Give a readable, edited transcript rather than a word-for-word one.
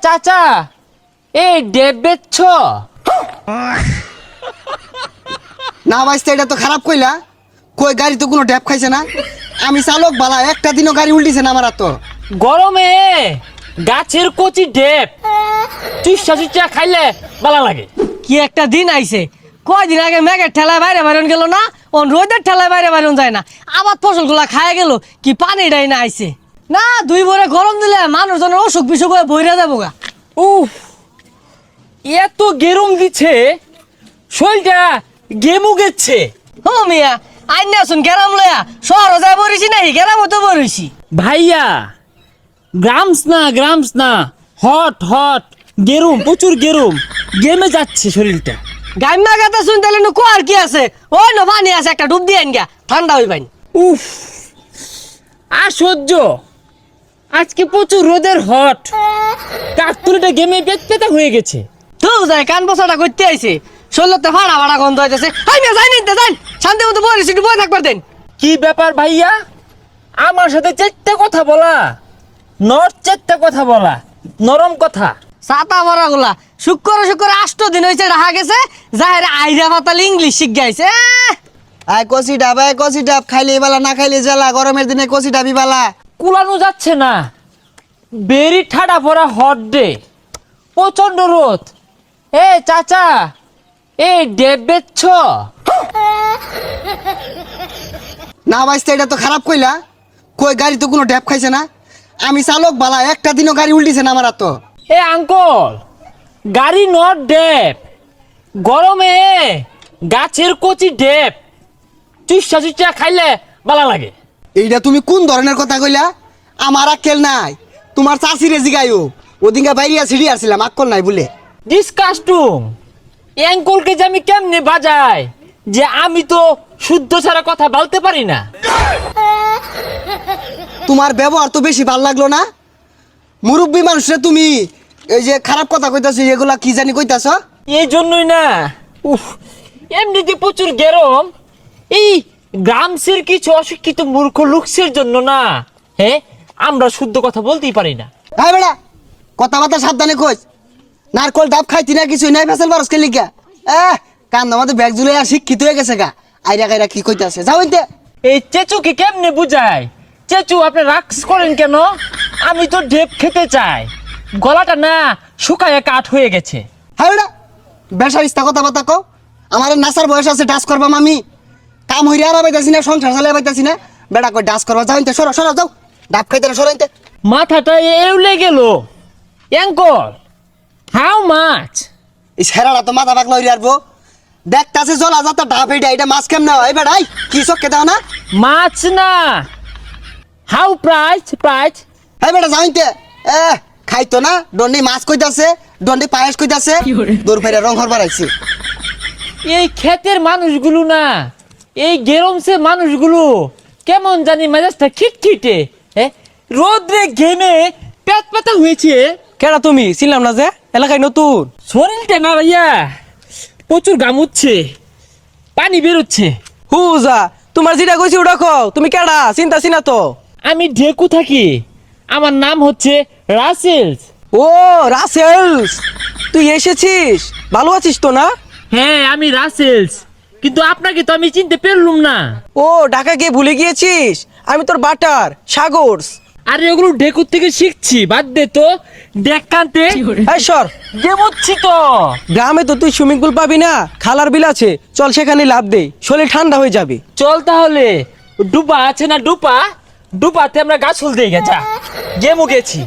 চাচা এই ডেব বেচছ? না ভাইস্তা, এটা তো খারাপ কইলা। কই গাড়ি তো কোনো ড্যাপ খাইছে না। আমি চালক বালা, একটা দিনও গাড়ি উল্টিছে না আমার আর তো। গরমে গাছের কচি ডেব চুষা চুষা খাইলে ভালো লাগে। কি একটা দিন আইছে, কয়দিন আগে মেঘের ঠেলায় বাইরে বাইরন গেল না, ও রোদের ঠেলায় বাইরে বাইরন যায় না, আবার ফসলগুলা খায় গেল, কি পানিটাই না আইছে না। দুই ভরে গরম দিলে মানুষজনের অসুখ বিসুখ হয়ে বইরা যাবো গা। উফ, এত গেরুম দিচ্ছে, শরীরটা গেমু গেছে। ও মিয়া, আইনে আসুন গেরাম লয়া, শহর যায় বরিছি নাই, গেরাম তো বরিছি। ভাইয়া গ্রামস না, হট হট গেরুম, প্রচুর গেরুম, গেমে যাচ্ছে শরীরটা। গাইমা গাতা শুন তাহলে নু কোয়ার কি আছে, ওই ন পানি আছে, একটা ডুব দিয়ে গা, ঠান্ডা হই পানি। উফ, আর সহ্য। আজকে প্রচুর রোদের হট, কাকতুলিটা গেমে পেতা হয়ে গেছে। তো যায় কান বসাটা করতে আইছে, শরীরতে ফাড়া ফাড়া গন্ধ হইতেছে। আই মিয়া যাই নিতে যাই, শান্তি মতো বরিছি, একটু বই থাকবার দেন। কি ব্যাপার ভাইয়া, আমার সাথে চেট্টে কথা বলা, চেট্টে কথা বলা, নরম কথা। ছাতা ভরা গুলা শুক্র 8 দিন হয়েছে রাখা গেছে, যাহের আইরা পাতাল ইংলিশ শিখ গাইছে। আয় কচি ডাব, আয় কচি ডাব, খাইলে বালা না খাইলে জ্বালা। গরমের দিনে কচি ডাবি বালা। কুলানো যাচ্ছে না, বেরি ঠাডা পড়া হট ডে, প্রচন্ড রোদ। এ চাচা এই ডেব বেচছ? না ভাইস্তা, এটা তো খারাপ কইলা। কই গাড়ি তো কোনো ড্যাপ খাইছে না। আমি চালক বালা, একটা দিনও গাড়ি উল্টিছে না আমার আর তো। এ আঙ্কল, গাড়ি নট ডেব, গরমে গাছের কচি ডেব চুষা চুষা খাইলে ভালো লাগে। এইটা তুমি কোন ধরনের কথা কইলা? আমার আক্কেল নাই, তোমার চাষিরে জিগাইও। ওদিনকে বাইরিয়া সিঁড়ি আসছিলাম, আক্কল নাই বলে। ডিসকাস্টুম, অ্যাঙ্কলকে যে আমি কেমনে বাজাই, যে আমি তো শুদ্ধ ছাড়া কথা বলতে পারি না। তোমার ব্যবহার তো বেশি ভাল লাগলো না। মুরব্বী মানুষরা তুমি এই যে খারাপ কথা কইতাছো, এগুলা কি জানি কইতাছ। এই জন্যই না, উফ, এমনিতে প্রচুর গরম। এই গ্রামসের কিছু অশিক্ষিত মূর্খ লোকসের জন্য না, হ্যাঁ, আমরা শুদ্ধ কথা বলতেই পারি না। হ্যাঁ বেড়া, কথাবার্তা সাবধানে কইস। নারকল ডাব খাইতি না, কিছুই নাই, ফেসাল বারসকে লিখা। কান আমাদের ব্যাগ জুলে আর শিক্ষিত হয়ে গেছে গা। আইরা গাইরা কি কইতাছে, যাও ইনতে। এই চেচুকে কেমনে বুঝায়? চেচু, আপনি রাক্স করেন কেন? আমি তো ডেপ খেতে চাই, গলাটা না শুকায় কাঠ হয়ে গেছে। হ্যাঁ বেড়া, বেসার ইস্তা কথাবার্তা কও। আমার নাসার বয়স আছে, ডাস করবাম আমি। কাম হইরে আর পাইতাছি না, সংসার চালাই পাইতাছি না, বেড়া কই ডাস করবা। যাও ইনতে, সরো সরো, যাও। ডাব খাইতে না, সরো ইনতে। মাথাটা এউলে গেল। Uncle, how much? এই সেরাটা তো মাথা পাকলা হইরে আসবো। দেখতাছে জলা যাতা ডাব, এটা মাছ কেমনে হয় বেড়াই? কি চক্কে দাও না? মাছ না, হাউ প্রাইস? হ্যাঁ বেটা, যাও ইনতে। খাইতো না, দন্ডি মাছ কইতাছে, দন্ডি পায়েস কইতাছে, দূর ফেরে রং হরবার আইছে। এই ক্ষেতের মানুষগুলো না, এই গেরমসে মানুষগুলো কেমন জানি মেজাজটা খিটখিটে, হ্যাঁ, রোদ্রে ঘেমে পেট পাতা হয়েছে। কেডা তুমি? ছিলাম না যে এলাকায় নতুন। শরীরটা না ভাইয়া প্রচুর গামুচ্ছে, পানি বেরোচ্ছে। হুজা, তোমার যেটা কইছি ওটা কও। তুমি কেডা? চিন্তাছি না তো। আমি ঢেকু থাকি, আমার নাম হচ্ছে রাসেলস। ও রাসেলস, তুই এসেছিস? ভালো আছিস তো না? হ্যাঁ, আমি রাসেলস, কিন্তু আপনাকে তো আমি চিনতে পারলুম না। ও ঢাকা গিয়ে ভুলে গিয়েছিস? আমি তোর বাটার সাগরস। আরে ওগুলো ঢেকুর থেকে শিখছি, বাদ দে তো। ডেকানতে এই সর, গেমুচ্ছি তো। গ্রামে তো তুই সুইমিং পুল পাবি না, খালার বিল আছে, চল সেখানে লাভ দে, শরীর ঠান্ডা হয়ে যাবে। চল তাহলে, ডুবা আছে না, ডুপাতে আমরা গাছ ফুল দিয়ে গেছা গেমু গেছি।